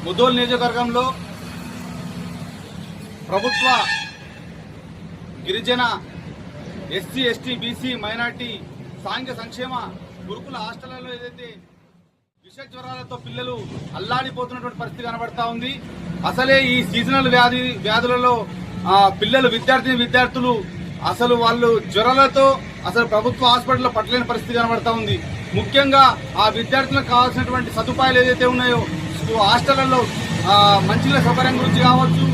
ముదోల్ నియోజకవర్గంలో ప్రభుత్వ గిరిజన ఎస్సీ ఎస్టీ బీసీ మైనార్టీ సాంఘిక సంక్షేమ గురుకుల హాస్టళ్లలో ఏదైతే విష జ్వరాలతో పిల్లలు అల్లాడిపోతున్నటువంటి పరిస్థితి కనబడతా ఉంది. అసలే ఈ సీజనల్ వ్యాధులలో పిల్లలు విద్యార్థులు అసలు వాళ్ళు జ్వరాలతో అసలు ప్రభుత్వ హాస్పిటల్లో పట్టలేని పరిస్థితి కనబడతా ఉంది. ముఖ్యంగా ఆ విద్యార్థులకు కావాల్సినటువంటి సదుపాయాలు ఏదైతే ఉన్నాయో హాస్టళ్లలో మంచినీళ్ళ సౌకర్యం గురించి కావచ్చు,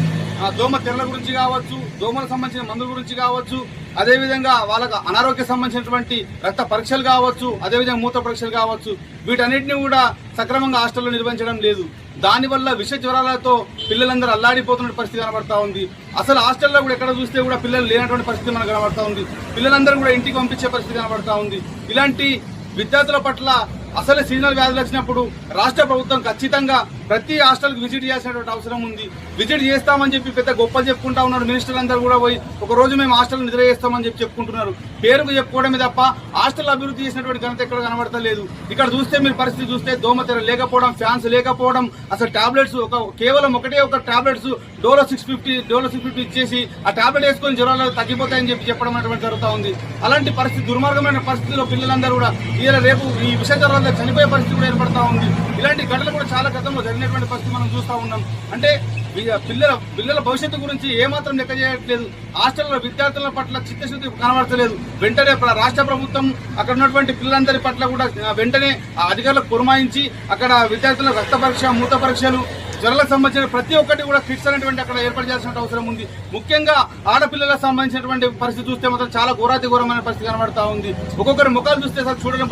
దోమ తెరల గురించి కావచ్చు, దోమలకు సంబంధించిన మందుల గురించి కావచ్చు, అదేవిధంగా వాళ్ళకు అనారోగ్య సంబంధించినటువంటి రక్త పరీక్షలు కావచ్చు, అదేవిధంగా మూత్ర పరీక్షలు కావచ్చు, వీటన్నిటిని కూడా సక్రమంగా హాస్టల్లో నిర్వహించడం లేదు. దానివల్ల విష జ్వరాలతో పిల్లలందరూ అల్లాడిపోతున్న పరిస్థితి కనబడతా ఉంది. అసలు హాస్టల్లో కూడా ఎక్కడ చూస్తే కూడా పిల్లలు లేనటువంటి పరిస్థితి మనకు కనబడతా ఉంది. పిల్లలందరూ కూడా ఇంటికి పంపించే పరిస్థితి కనబడతా ఉంది. ఇలాంటి విద్యార్థుల పట్ల అసలు సీజనల్ వ్యాధులు వచ్చినప్పుడు రాష్ట్ర ప్రభుత్వం ఖచ్చితంగా ప్రతి హాస్టల్కి విజిట్ చేయాల్సినటువంటి అవసరం ఉంది. విజిట్ చేస్తామని చెప్పి పెద్ద గొప్పలు చెప్పుకుంటా ఉన్నారు. మినిస్టర్లు అందరూ కూడా పోయి ఒక రోజు మేము హాస్టల్ నిద్ర చేస్తామని చెప్పి చెప్పుకుంటున్నారు. పేరుకు చెప్పుకోవడమే తప్ప హాస్టల్ అభివృద్ధి చేసినటువంటి ఘనత ఎక్కడ కనబడతలేదు. ఇక్కడ చూస్తే మీరు పరిస్థితి చూస్తే దోమతెర లేకపోవడం, ఫ్యాన్స్ లేకపోవడం, అసలు టాబ్లెట్స్ కేవలం ఒక టాబ్లెట్స్ డోలో 650 ఇచ్చేసి ఆ టాబ్లెట్ వేసుకొని జ్వరాలు తగ్గిపోతాయని చెప్పి చెప్పడం అనేటువంటి జరుగుతూ ఉంది. అలాంటి పరిస్థితి, దుర్మార్గమైన పరిస్థితిలో పిల్లలందరూ కూడా రేపు ఈ విష జ్వరాలు చనిపోయే పరిస్థితి కూడా ఏర్పడతా ఉంది. ఇలాంటి ఘటనలు కూడా చాలా గతంలో జరిగినటువంటి పరిస్థితి మనం చూస్తూ ఉన్నాం. అంటే పిల్లల భవిష్యత్తు గురించి ఏమాత్రం లెక్క చేయట్లేదు. హాస్టల్లో విద్యార్థుల పట్ల చిత్తశుద్ధి కనబడతలేదు. వెంటనే రాష్ట్ర ప్రభుత్వం అక్కడ ఉన్నటువంటి పిల్లలందరి పట్ల కూడా వెంటనే అధికారులకు పురమాయించి అక్కడ విద్యార్థుల రక్త పరీక్ష, మూత్ర పరీక్షలు, జ్వరాలకు సంబంధించిన ప్రతి ఒక్కటి కూడా కిట్స్ అనేటువంటి అక్కడ ఏర్పాటు చేయాల్సిన అవసరం ఉంది. ముఖ్యంగా ఆడపిల్లలకు సంబంధించినటువంటి పరిస్థితి చూస్తే మాత్రం చాలా ఘోరాతిఘోరమైన పరిస్థితి కనబడతా ఉంది. ఒక్కొక్కరి ముఖాలు చూస్తే అసలు చూడడం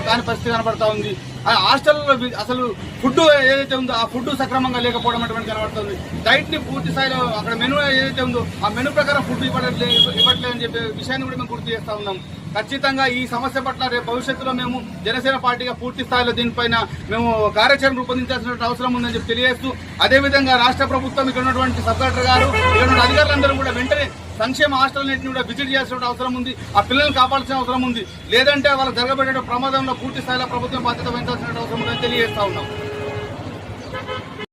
కాని పరిస్థితి కనబడతా ఉంది. ఆ హాస్టల్లో అసలు ఫుడ్ ఏదైతే ఉందో ఆ ఫుడ్ సక్రమంగా లేకపోవడం అటువంటి కనబడుతుంది. డైట్ ని పూర్తి స్థాయిలో అక్కడ మెనూ ఏదైతే ఉందో ఆ మెనూ ప్రకారం ఫుడ్ ఇవ్వట్లేదని చెప్పే విషయాన్ని కూడా మేము గుర్తు చేస్తా ఉన్నాం. ఖచ్చితంగా ఈ సమస్య పట్ల రేపు భవిష్యత్తులో మేము జనసేన పార్టీగా పూర్తి స్థాయిలో దీనిపైన మేము కార్యాచరణ రూపొందించాల్సిన అవసరం ఉందని చెప్పి తెలియజేస్తూ, అదేవిధంగా రాష్ట్ర ప్రభుత్వం ఇక్కడ ఉన్నటువంటి సబ్ కలెక్టర్ గారు, ఇక్కడ ఉన్న అధికారులందరూ కూడా వెంటనే సంక్షేమ హాస్టల్ని కూడా విజిట్ చేయాల్సిన అవసరం ఉంది. ఆ పిల్లల్ని కాపాడాల్సిన అవసరం ఉంది. లేదంటే వాళ్ళకి జరగబడే ప్రమాదంలో పూర్తి స్థాయిలో ప్రభుత్వం బాధ్యత వహించాల్సిన అవసరం ఉందని తెలియజేస్తా ఉన్నాం.